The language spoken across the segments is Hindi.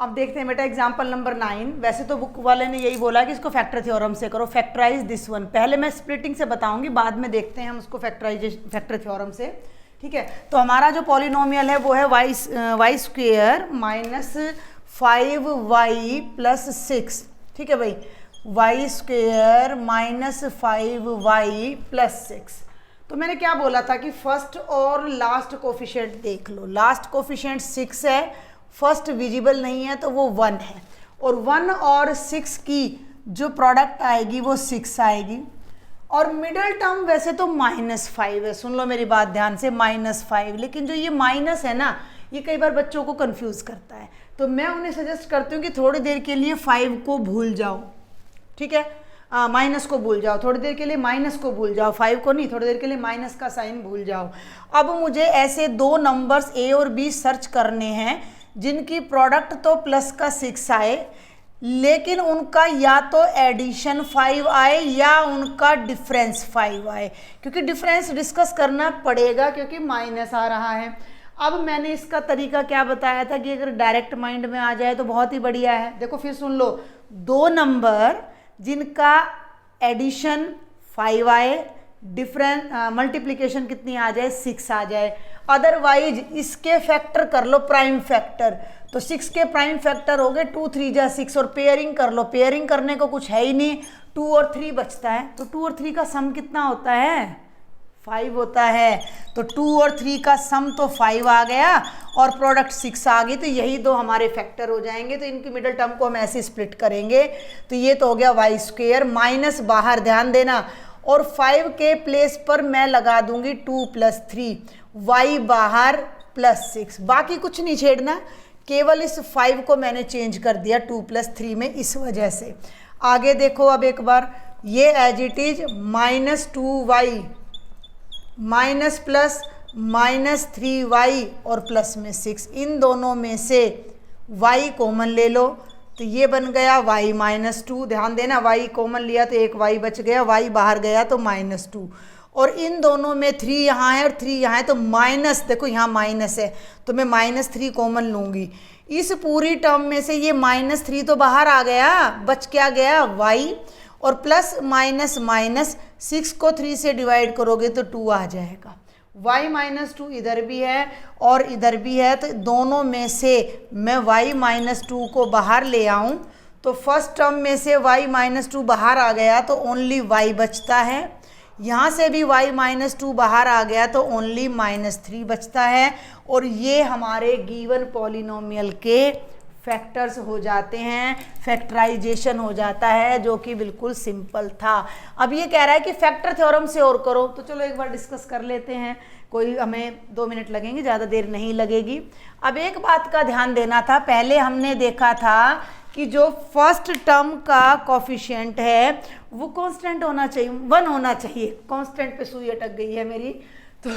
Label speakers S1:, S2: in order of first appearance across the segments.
S1: अब देखते हैं बेटा एग्जाम्पल नंबर 9। वैसे तो बुक वाले ने यही बोला कि इसको फैक्टर थ्योरम से करो, फैक्टराइज दिस वन। पहले मैं स्प्लिटिंग से बताऊंगी, बाद में देखते हैं हम उसको फैक्टर थ्योरम से। ठीक है, तो हमारा जो पॉलिनोमियल है वो है Y square minus 5y plus 6। ठीक है भाई, Y square minus 5y plus 6। तो मैंने क्या बोला था कि फर्स्ट और लास्ट कोफिशिएंट देख लो। लास्ट कोफिशिएंट 6 है, फर्स्ट विजिबल नहीं है तो वो 1 है, और 1 और 6 की जो प्रोडक्ट आएगी वो 6 आएगी। और मिडल टर्म वैसे तो -5 है, सुन लो मेरी बात ध्यान से, -5। लेकिन जो ये माइनस है ना, ये कई बार बच्चों को कंफ्यूज करता है, तो मैं उन्हें सजेस्ट करती हूँ कि थोड़ी देर के लिए 5 को भूल जाओ। ठीक है, माइनस को भूल जाओ थोड़ी देर के लिए, माइनस को भूल जाओ, 5 को नहीं, थोड़ी देर के लिए माइनस का साइन भूल जाओ। अब मुझे ऐसे दो नंबर्स ए और बी सर्च करने हैं जिनकी प्रोडक्ट तो प्लस का 6 आए, लेकिन उनका या तो एडिशन 5 आए या उनका डिफरेंस 5 आए, क्योंकि डिफरेंस डिस्कस करना पड़ेगा क्योंकि माइनस आ रहा है। अब मैंने इसका तरीका क्या बताया था कि अगर डायरेक्ट माइंड में आ जाए तो बहुत ही बढ़िया है। देखो फिर सुन लो, दो नंबर जिनका एडिशन 5 आए, डिफरेंस मल्टीप्लिकेशन कितनी आ जाए, 6 आ जाए। अदरवाइज इसके फैक्टर कर लो, प्राइम फैक्टर। तो 6 के प्राइम फैक्टर हो गए 2 3 जा 6, और पेयरिंग कर लो। पेयरिंग करने को कुछ है ही नहीं, 2 और 3 बचता है, तो 2 और 3 का सम कितना होता है, 5 होता है। तो 2 और 3 का सम तो 5 आ गया और प्रोडक्ट 6 आ गई, तो यही दो हमारे फैक्टर हो जाएंगे। तो इनकी मिडल टर्म को हम ऐसे स्प्लिट करेंगे। तो ये तो हो गया वाई स्क्वेयर, माइनस बाहर ध्यान देना, और 5 के प्लेस पर मैं लगा दूंगी 2 + 3, y बाहर प्लस 6। बाकी कुछ नहीं छेड़ना, केवल इस 5 को मैंने चेंज कर दिया 2 + 3 में, इस वजह से। आगे देखो अब एक बार, ये as it is -2y minus plus -3y और प्लस में 6, इन दोनों में से y कॉमन ले लो, तो ये बन गया y -2। ध्यान देना, y कॉमन लिया तो एक y बच गया, y बाहर गया तो -2, और इन दोनों में 3 यहाँ है और 3 यहाँ है, तो माइनस, देखो यहाँ माइनस है तो मैं -3 कॉमन लूँगी। इस पूरी टर्म में से ये -3 तो बाहर आ गया, बच क्या गया y, और प्लस माइनस माइनस 6 को 3 से डिवाइड करोगे तो 2 आ जाएगा। y -2 इधर भी है और इधर भी है, तो दोनों में से मैं y -2 को बाहर ले आऊँ तो फर्स्ट टर्म में से y -2 बाहर आ गया तो ओनली y बचता है। यहाँ से भी y -2 बाहर आ गया तो ओनली -3 बचता है, और ये हमारे गिवन पॉलिनोमियल के फैक्टर्स हो जाते हैं, फैक्टराइजेशन हो जाता है, जो कि बिल्कुल सिंपल था। अब ये कह रहा है कि फैक्टर थ्योरम से और करो, तो चलो एक बार डिस्कस कर लेते हैं, कोई हमें 2 मिनट लगेंगे, ज़्यादा देर नहीं लगेगी। अब एक बात का ध्यान देना था, पहले हमने देखा था कि जो फर्स्ट टर्म का कोफिशिएंट है वो कांस्टेंट होना चाहिए, 1 होना चाहिए। कांस्टेंट पे सुई अटक गई है मेरी, तो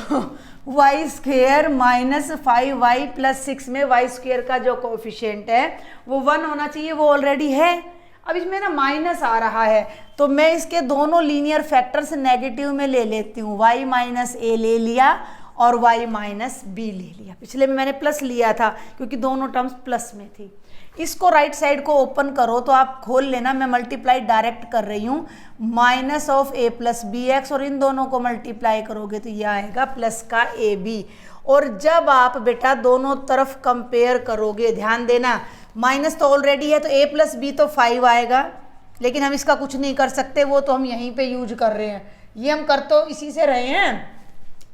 S1: Y square minus 5y plus 6 में वाई स्क्वेयर का जो कोफिशिएंट है वो 1 होना चाहिए, वो ऑलरेडी है। अब इसमें ना माइनस आ रहा है, तो मैं इसके दोनों लीनियर फैक्टर्स नेगेटिव में ले लेती हूँ। y -a ले लिया और y -b ले लिया। पिछले में मैंने प्लस लिया था क्योंकि दोनों टर्म्स प्लस में थी। इसको राइट साइड को ओपन करो तो आप खोल लेना, मैं मल्टीप्लाई डायरेक्ट कर रही हूँ, -a + bx, और इन दोनों को मल्टीप्लाई करोगे तो यह आएगा प्लस का ab। और जब आप बेटा दोनों तरफ कंपेयर करोगे, ध्यान देना माइनस तो ऑलरेडी है तो a + b तो 5 आएगा, लेकिन हम इसका कुछ नहीं कर सकते, वो तो हम यहीं पे यूज कर रहे हैं, ये हम कर तो इसी से रहे हैं।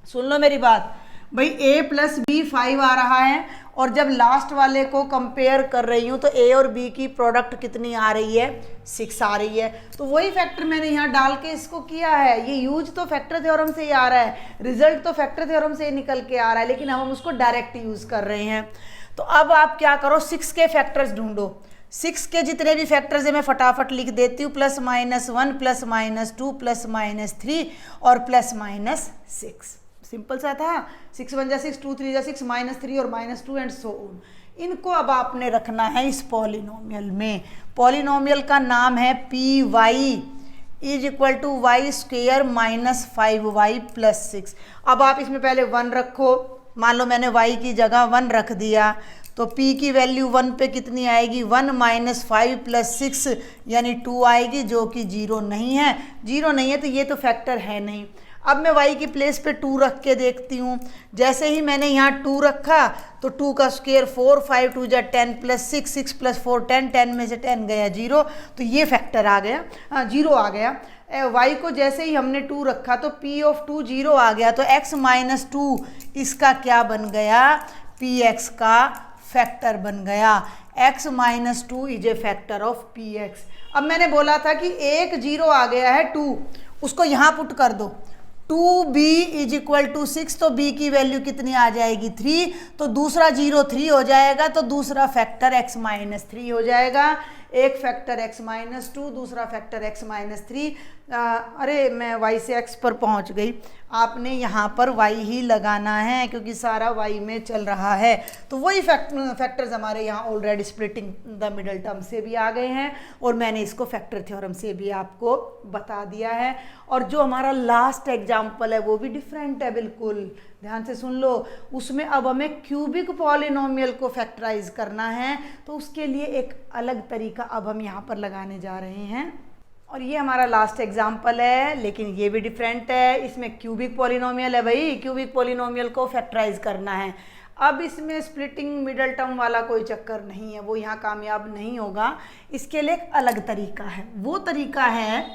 S1: सुन लो मेरी बात भाई, a + b 5 आ रहा है, और जब लास्ट वाले को कंपेयर कर रही हूँ तो a और b की प्रोडक्ट कितनी आ रही है, 6 आ रही है। तो वही फैक्टर मैंने यहाँ डाल के इसको किया है। ये यूज तो फैक्टर थ्योरम से ही आ रहा है, रिजल्ट तो फैक्टर थ्योरम से ही निकल के आ रहा है, लेकिन हम उसको डायरेक्ट यूज कर रहे हैं। तो अब आप क्या करो, 6 के फैक्टर्स ढूंढो। 6 के जितने भी फैक्टर्स है मैं फटाफट लिख देती हूँ, +-1 +-2 +-3 और +-6। सिंपल सा था, 6 × 1 = 6, 2 × 3 = 6, -3 और -2 एंड सो ऑन। इनको अब आपने रखना है इस पॉलिनोमियल में। पॉलिनोमियल का नाम है py = y² - 5y + 6। अब आप इसमें पहले 1 रखो, मान लो मैंने y की जगह 1 रख दिया, तो तो p की वैल्यू 1 पे कितनी आएगी, 1 माइनस 5 प्लस 6 यानी 2 आएगी, जो कि 0 नहीं है। 0 नहीं है तो ये तो फैक्टर है नहीं। अब मैं y की प्लेस पे 2 रख के देखती हूँ। जैसे ही मैंने यहाँ 2 रखा तो 2 का स्क्वायर 4, 5 2 जा 10 प्लस 6, 6 प्लस 4 10, 10 में से 10 गया 0, तो ये फैक्टर आ गया, 0 आ गया। y को जैसे ही हमने 2 रखा तो p ऑफ 2 0 आ गया, तो x माइनस 2 इसका क्या बन गया, px का फैक्टर बन गया। x minus 2 is a factor of px। अब मैंने बोला था कि एक 0 आ गया है 2, उसको यहाँ पुट कर दो, 2b इज इक्वल टू 6, तो b की वैल्यू कितनी आ जाएगी 3, तो दूसरा 0 3 हो जाएगा, तो दूसरा फैक्टर x माइनस 3 हो जाएगा। एक फैक्टर x माइनस 2, दूसरा फैक्टर x माइनस 3। अरे मैं y से x पर पहुंच गई, आपने यहाँ पर y ही लगाना है क्योंकि सारा y में चल रहा है। तो वही फैक्टर्स हमारे यहाँ already splitting the middle term से भी आ गए हैं और मैंने इसको फैक्टर थ्योरम से भी आपको बता दिया है। और जो हमारा लास्ट एग्जाम्पल है वो भी डिफरेंट है, बिल्कुल ध्यान से सुन लो। उसमें अब हमें क्यूबिक पॉलिनोमियल को फैक्टराइज करना है, तो उसके लिए एक अलग तरीका अब हम यहाँ पर लगाने जा रहे हैं। और ये हमारा लास्ट एग्जाम्पल है, लेकिन ये भी डिफरेंट है। इसमें क्यूबिक पॉलिनोमियल है भाई, क्यूबिक पॉलिनोमियल को फैक्टराइज करना है। अब इसमें स्प्लिटिंग मिडल टर्म वाला कोई चक्कर नहीं है, वो यहाँ कामयाब नहीं होगा। इसके लिए एक अलग तरीका है। वो तरीका है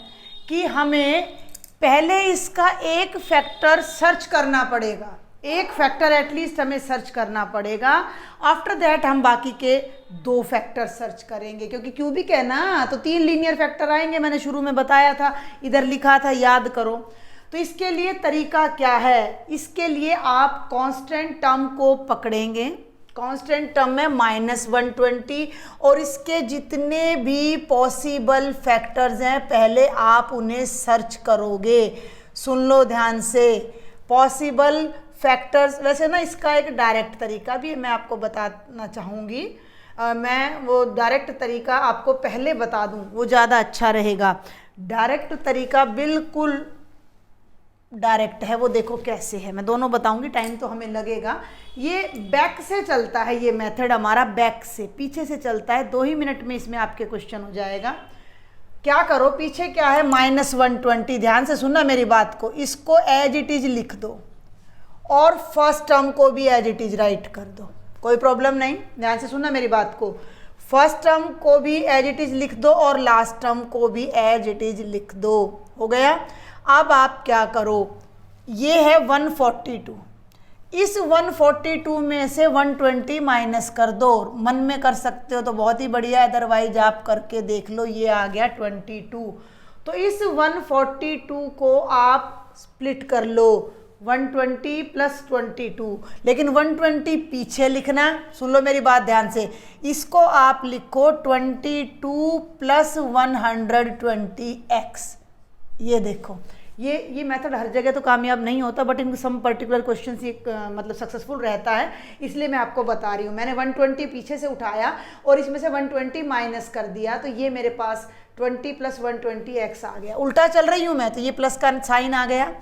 S1: कि हमें पहले इसका एक फैक्टर सर्च करना पड़ेगा, एक फैक्टर एटलीस्ट हमें सर्च करना पड़ेगा। आफ्टर दैट हम बाकी के 2 फैक्टर सर्च करेंगे, क्योंकि क्यूबिक है ना, तो 3 लीनियर फैक्टर आएंगे। मैंने शुरू में बताया था, इधर लिखा था, याद करो। तो इसके लिए तरीका क्या है, इसके लिए आप कांस्टेंट टर्म को पकड़ेंगे। कांस्टेंट टर्म में -120 और इसके जितने भी पॉसिबल फैक्टर्स हैं पहले आप उन्हें सर्च करोगे। सुन लो ध्यान से, पॉसिबल फैक्टर्स। वैसे ना इसका एक डायरेक्ट तरीका भी मैं आपको बताना चाहूँगी। मैं वो डायरेक्ट तरीका आपको पहले बता दूँ, वो ज़्यादा अच्छा रहेगा। डायरेक्ट तरीका बिल्कुल डायरेक्ट है, वो देखो कैसे है, मैं दोनों बताऊंगी, टाइम तो हमें लगेगा। ये बैक से चलता है, ये मेथड हमारा बैक से, पीछे से चलता है। 2 ही मिनट में इसमें आपके क्वेश्चन हो जाएगा। क्या करो, पीछे क्या है -120, ध्यान से सुनना मेरी बात को, इसको एज इट इज लिख दो और फर्स्ट टर्म को भी एज इट इज राइट कर दो, कोई प्रॉब्लम नहीं। ध्यान से सुनना मेरी बात को, फर्स्ट टर्म को भी एज इट इज लिख दो और लास्ट टर्म को भी एज इट इज लिख दो। हो गया। अब आप क्या करो, ये है 142, इस 142 में से 120 माइनस कर दो। मन में कर सकते हो तो बहुत ही बढ़िया, अदरवाइज आप करके देख लो। ये आ गया 22। तो इस 142 को आप स्प्लिट कर लो, 120 प्लस 22, लेकिन 120 पीछे लिखना। सुन लो मेरी बात ध्यान से, इसको आप लिखो 22 प्लस 120x। ये देखो, ये मेथड हर जगह तो कामयाब नहीं होता, but in some particular question ये मतलब सक्सेसफुल रहता है, इसलिए मैं आपको बता रही हूँ। मैंने 120 पीछे से उठाया और इसमें से 120 माइनस कर दिया, तो ये मेरे पास 20 प्लस 120x आ गया। उल्टा चल रही हूँ मैं, तो ये प्लस का साइन आ गया,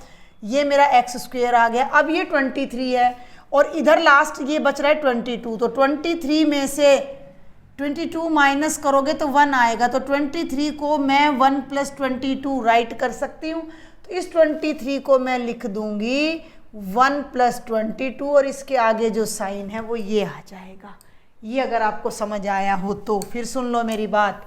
S1: ये मेरा x स्क्वायर आ गया। अब ये 23 है और इधर लास्ट ये बच रहा है 22, तो 23 में से 22 माइनस करोगे तो 1 आएगा, तो 23 को मैं 1 प्लस 22 राइट कर सकती हूँ। तो इस 23 को मैं लिख दूंगी 1 प्लस 22 और इसके आगे जो साइन है वो ये आ जाएगा। ये अगर आपको समझ आया हो तो फिर सुन लो मेरी बात।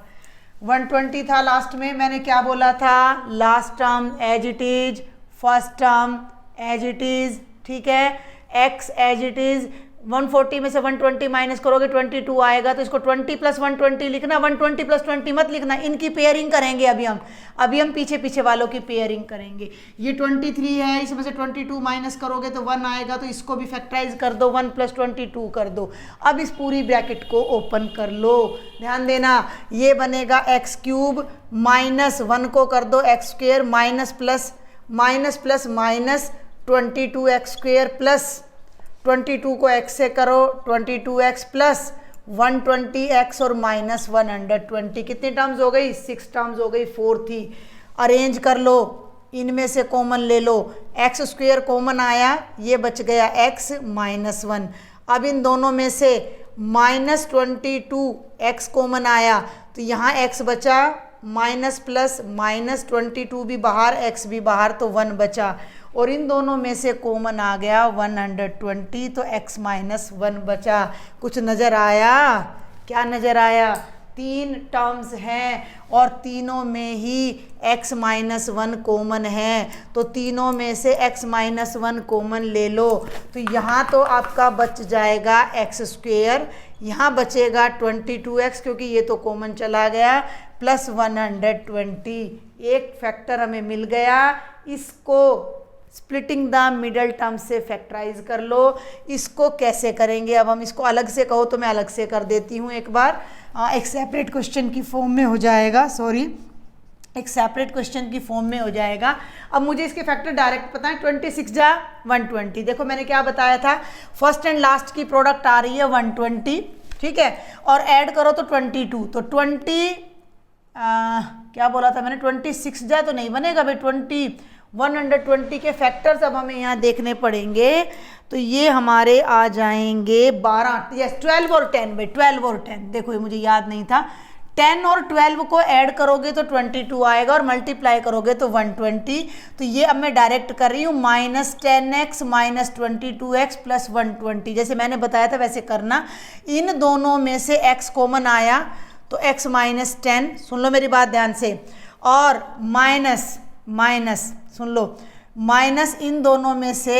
S1: 120 था लास्ट में, मैंने क्या बोला था, last term as it is, first term as it is, ठीक है, x एज इट इज। 140 में से 120 माइनस करोगे 22 आएगा, तो इसको 20 प्लस 120 लिखना, 120 प्लस 20 मत लिखना। इनकी पेयरिंग करेंगे अभी हम पीछे पीछे वालों की पेयरिंग करेंगे। ये 23 है, इसमें से 22 माइनस करोगे तो 1 आएगा, तो इसको भी फैक्टराइज कर दो, 1 प्लस 22 कर दो। अब इस पूरी ब्रैकेट को ओपन कर लो, ध्यान देना, ये बनेगा x क्यूब माइनस 1 को कर दो x square minus plus minus 22x square plus 22 को x से करो 22x प्लस 120x और माइनस 120। कितनी टर्म्स हो गई, 6 टर्म्स हो गई, 4 थी। अरेंज कर लो, इनमें से कॉमन ले लो, x स्क्वेयर कॉमन आया, ये बच गया x माइनस 1। अब इन दोनों में से -22 x कॉमन आया तो यहाँ x बचा, माइनस प्लस -22 भी बाहर, x भी बाहर, तो 1 बचा, और इन दोनों में से कॉमन आ गया 120, तो x - 1 बचा। कुछ नज़र आया? क्या नज़र आया? 3 टर्म्स हैं और तीनों में ही x - 1 कॉमन है, तो तीनों में से x - 1 कॉमन ले लो, तो यहाँ तो आपका बच जाएगा x², यहाँ बचेगा 22x क्योंकि ये तो कॉमन चला गया, प्लस 120। एक फैक्टर हमें मिल गया। इसको स्प्लिटिंग द मिडल टर्म से फैक्टराइज कर लो। इसको कैसे करेंगे? अब हम इसको अलग से कहो तो मैं अलग से कर देती हूँ एक बार, एक सेपरेट क्वेश्चन की फॉर्म में हो जाएगा, एक सेपरेट क्वेश्चन की फॉर्म में हो जाएगा। अब मुझे इसके फैक्टर डायरेक्ट पता है, 26 जा 120। देखो मैंने क्या बताया था, फर्स्ट एंड लास्ट की प्रोडक्ट आ रही है 120, ठीक है, और ऐड करो तो 22, तो 20 क्या बोला था मैंने, 26 जा तो नहीं बनेगा भाई, 120 के फैक्टर्स अब हमें यहाँ देखने पड़ेंगे, तो ये हमारे आ जाएंगे 12, यस 12 और 10 भाई, 12 और 10। देखो ये मुझे याद नहीं था, 10 और 12 को ऐड करोगे तो 22 आएगा और मल्टीप्लाई करोगे तो 120। तो ये अब मैं डायरेक्ट कर रही हूँ, -10x - 22x प्लस 120, जैसे मैंने बताया था वैसे करना। इन दोनों में से x कॉमन आया तो x - 10, सुन लो मेरी बात ध्यान से, और माइनस सुन लो, माइनस इन दोनों में से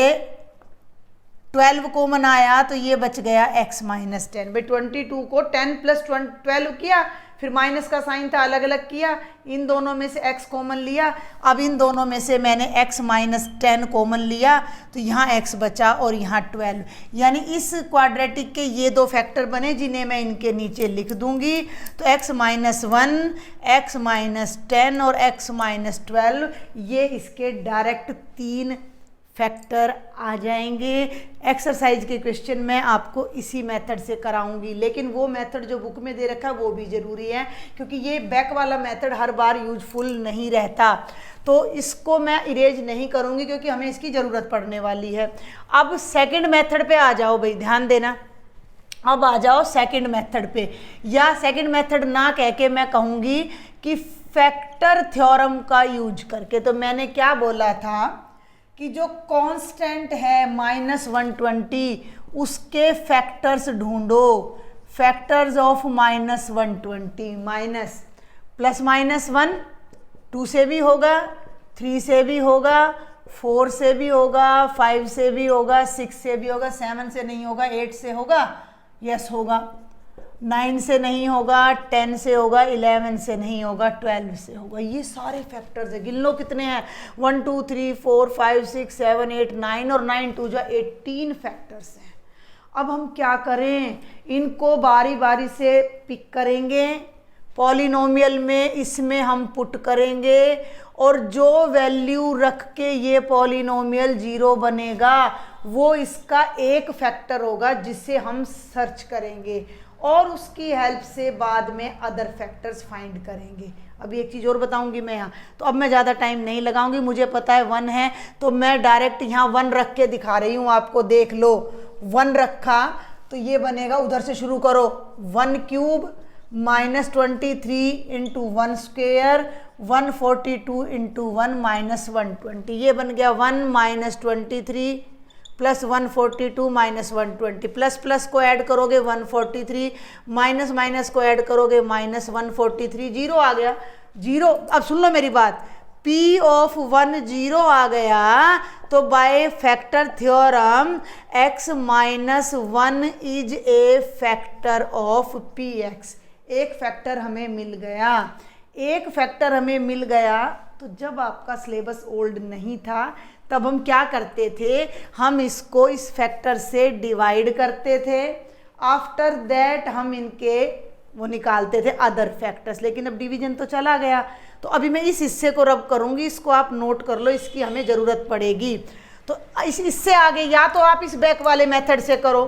S1: 12 कॉमन आया तो ये बच गया x - 10 भाई। 22 को 10 प्लस 12 किया, फिर माइनस का साइन था अलग अलग किया, इन दोनों में से x कॉमन लिया, अब इन दोनों में से मैंने x - 10 कॉमन लिया तो यहाँ x बचा और यहाँ 12, यानी इस क्वाड्रेटिक के ये दो फैक्टर बने जिन्हें मैं इनके नीचे लिख दूंगी। तो x - 1, x - 10 और x - 12 ये इसके डायरेक्ट 3 फैक्टर आ जाएंगे। एक्सरसाइज के क्वेश्चन मैं आपको इसी मेथड से कराऊंगी, लेकिन वो मेथड जो बुक में दे रखा है वो भी ज़रूरी है, क्योंकि ये बैक वाला मेथड हर बार यूजफुल नहीं रहता, तो इसको मैं इरेज नहीं करूंगी क्योंकि हमें इसकी ज़रूरत पड़ने वाली है। अब सेकंड मेथड पे आ जाओ भाई, ध्यान देना, अब आ जाओ सेकंड मेथड पे, या सेकंड मेथड ना कह के मैं कहूँगी कि फैक्टर थ्योरम का यूज करके। तो मैंने क्या बोला था कि जो कांस्टेंट है -120 उसके फैक्टर्स ढूंढो, फैक्टर्स ऑफ -120, माइनस प्लस -1 2 से भी होगा, 3 से भी होगा, 4 से भी होगा, 5 से भी होगा, 6 से भी होगा, 7 से नहीं होगा, 8 से होगा, यस होगा, 9 से नहीं होगा, 10 से होगा, 11 से नहीं होगा, 12 से होगा। ये सारे फैक्टर्स है, गिन लो कितने हैं, 1 2 3 4 5 6 7 8 9 और 9 2 जा 18 फैक्टर्स हैं। अब हम क्या करें, इनको बारी बारी से पिक करेंगे, पॉलिनोमियल में इसमें हम पुट करेंगे, और जो वैल्यू रख के ये पॉलिनोमियल 0 बनेगा वो इसका एक फैक्टर होगा जिसे हम सर्च करेंगे, और उसकी हेल्प से बाद में अदर फैक्टर्स फाइंड करेंगे। अभी एक चीज़ और बताऊंगी मैं यहाँ, तो अब मैं ज़्यादा टाइम नहीं लगाऊंगी, मुझे पता है 1 है तो मैं डायरेक्ट यहाँ 1 रख के दिखा रही हूँ आपको, देख लो 1 रखा तो ये बनेगा, उधर से शुरू करो, 1 क्यूब -23 इंटू 1 स्क्वेयर 142 इंटू 1 -120, ये बन गया 1 -23 प्लस 142 माइनस 120, प्लस प्लस को ऐड करोगे 143, माइनस माइनस को ऐड करोगे -143, 0 आ गया, 0। अब सुन लो मेरी बात, P ऑफ 1 0 आ गया, तो by factor theorem x - 1 is a factor of Px। एक फैक्टर हमें मिल गया, एक फैक्टर हमें मिल गया। तो जब आपका सिलेबस ओल्ड नहीं था तब हम क्या करते थे, हम इसको इस फैक्टर से डिवाइड करते थे, आफ्टर दैट हम इनके वो निकालते थे अदर फैक्टर्स, लेकिन अब डिवीजन तो चला गया। तो अभी मैं इस हिस्से को रब करूंगी, इसको आप नोट कर लो, इसकी हमें ज़रूरत पड़ेगी। तो इससे आगे या तो आप इस बैक वाले मेथड से करो,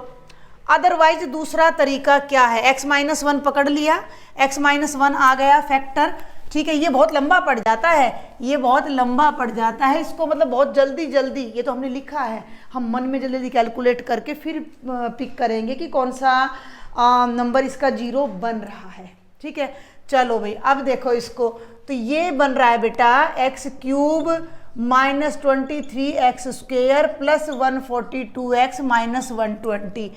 S1: अदरवाइज दूसरा तरीका क्या है, x - 1 पकड़ लिया, x - 1 आ गया फैक्टर, ठीक है। ये बहुत लंबा पड़ जाता है, ये बहुत लंबा पड़ जाता है, इसको मतलब बहुत जल्दी जल्दी, ये तो हमने लिखा है, हम मन में जल्दी कैलकुलेट करके फिर पिक करेंगे कि कौन सा नंबर इसका 0 बन रहा है। ठीक है, चलो भाई अब देखो इसको, तो ये बन रहा है बेटा x cube minus 23x² plus 142x minus 120,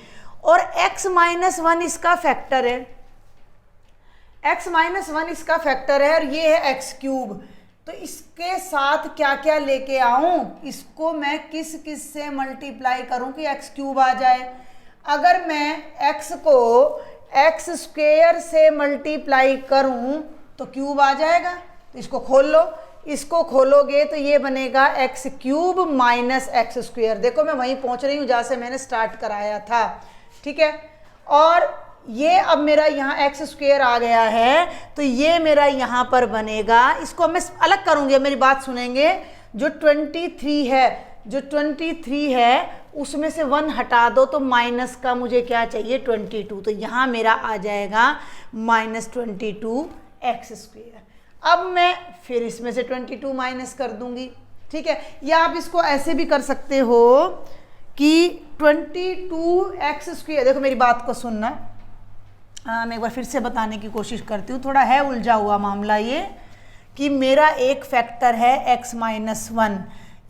S1: और x माइनस 1 इसका फैक्टर है, x माइनस 1 इसका फैक्टर है, और ये है x क्यूब। तो इसके साथ क्या क्या लेके आऊं, इसको मैं किस किस से मल्टीप्लाई करूं कि x क्यूब आ जाए। अगर मैं x को x² से मल्टीप्लाई करूं तो क्यूब आ जाएगा। तो इसको खोल लो, इसको खोलोगे तो ये बनेगा x क्यूब माइनस x²। देखो मैं वहीं पहुंच रही हूं जहां से मैंने स्टार्ट कराया था। ठीक है, और ये अब मेरा यहाँ x² आ गया है, तो ये मेरा यहाँ पर बनेगा, इसको मैं अलग करूंगी, मेरी बात सुनेंगे। जो 23 है उसमें से 1 हटा दो तो माइनस का मुझे क्या चाहिए 22, तो यहाँ मेरा आ जाएगा माइनस 22x²। अब मैं फिर इसमें से 22 माइनस कर दूंगी। ठीक है, या आप इसको ऐसे भी कर सकते हो कि 22x², देखो मेरी बात को सुनना, मैं एक बार फिर से बताने की कोशिश करती हूँ, थोड़ा है उलझा हुआ मामला ये, कि मेरा एक फैक्टर है x माइनस 1,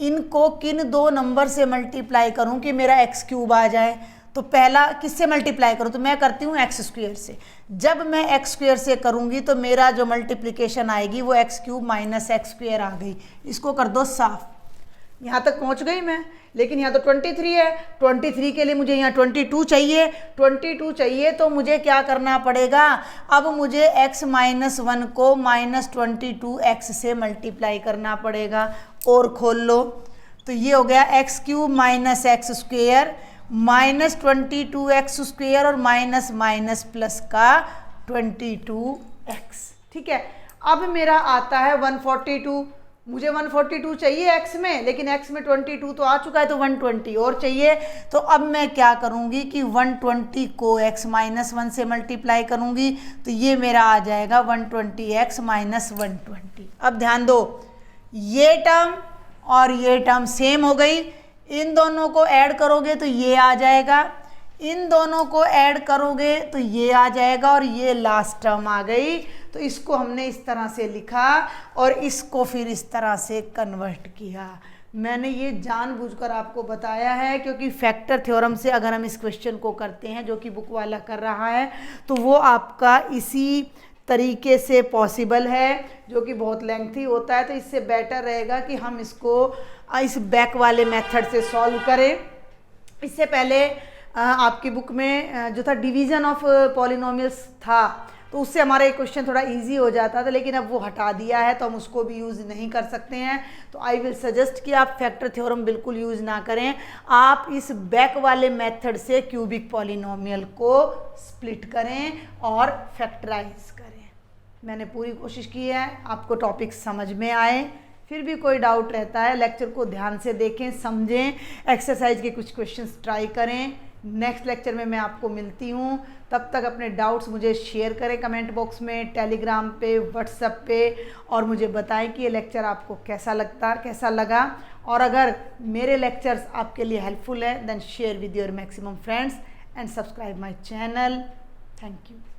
S1: इनको किन दो नंबर से मल्टीप्लाई करूं कि मेरा x क्यूब आ जाए। तो पहला किससे मल्टीप्लाई करूं, तो मैं करती हूं x² से। जब मैं x² से करूंगी तो मेरा जो मल्टीप्लिकेशन आएगी वो x क्यूब माइनस x² आ गई। इसको कर दो साफ, यहाँ तक पहुँच गई मैं, लेकिन यहाँ तो 23 है, 23 के लिए मुझे यहाँ 22 चाहिए, 22 चाहिए तो मुझे क्या करना पड़ेगा, अब मुझे x माइनस 1 को माइनस 22x से मल्टीप्लाई करना पड़ेगा। और खोल लो, तो ये हो गया x cube minus x² minus 22x² और माइनस माइनस प्लस का 22x। ठीक है, अब मेरा आता है 142, मुझे 142 चाहिए x में, लेकिन x में 22 तो आ चुका है, तो 120 और चाहिए। तो अब मैं क्या करूंगी कि 120 को x माइनस 1 से मल्टीप्लाई करूंगी, तो ये मेरा आ जाएगा 120x माइनस 120। अब ध्यान दो, ये टर्म और ये टर्म सेम हो गई, इन दोनों को ऐड करोगे तो ये आ जाएगा, इन दोनों को ऐड करोगे तो ये आ जाएगा, और ये लास्ट टर्म आ गई। तो इसको हमने इस तरह से लिखा और इसको फिर इस तरह से कन्वर्ट किया। मैंने ये जानबूझकर आपको बताया है क्योंकि फैक्टर थ्योरम से अगर हम इस क्वेश्चन को करते हैं, जो कि बुक वाला कर रहा है, तो वो आपका इसी तरीके से पॉसिबल है, जो कि बहुत लेंथी होता है। तो इससे बेटर रहेगा कि हम इसको इस बैक वाले मेथड से सॉल्व करें। इससे पहले आपकी बुक में जो था डिवीज़न ऑफ पॉलिनोमियल्स था, तो उससे हमारा एक क्वेश्चन थोड़ा इजी हो जाता था, लेकिन अब वो हटा दिया है तो हम उसको भी यूज़ नहीं कर सकते हैं। तो आई विल सजेस्ट कि आप फैक्टर थ्योरम बिल्कुल यूज़ ना करें, आप इस बैक वाले मेथड से क्यूबिक पॉलिनोमियल को स्प्लिट करें और फैक्टराइज करें। मैंने पूरी कोशिश की है आपको टॉपिक समझ में आए। फिर भी कोई डाउट रहता है, लेक्चर को ध्यान से देखें, समझें, एक्सरसाइज के कुछ क्वेश्चंस ट्राई करें। नेक्स्ट लेक्चर में मैं आपको मिलती हूँ, तब तक अपने डाउट्स मुझे शेयर करें कमेंट बॉक्स में, टेलीग्राम पे, व्हाट्सएप पे, और मुझे बताएं कि ये लेक्चर आपको कैसा लगा। और अगर मेरे लेक्चर्स आपके लिए हेल्पफुल है, then share with your maximum friends and subscribe my channel. Thank you.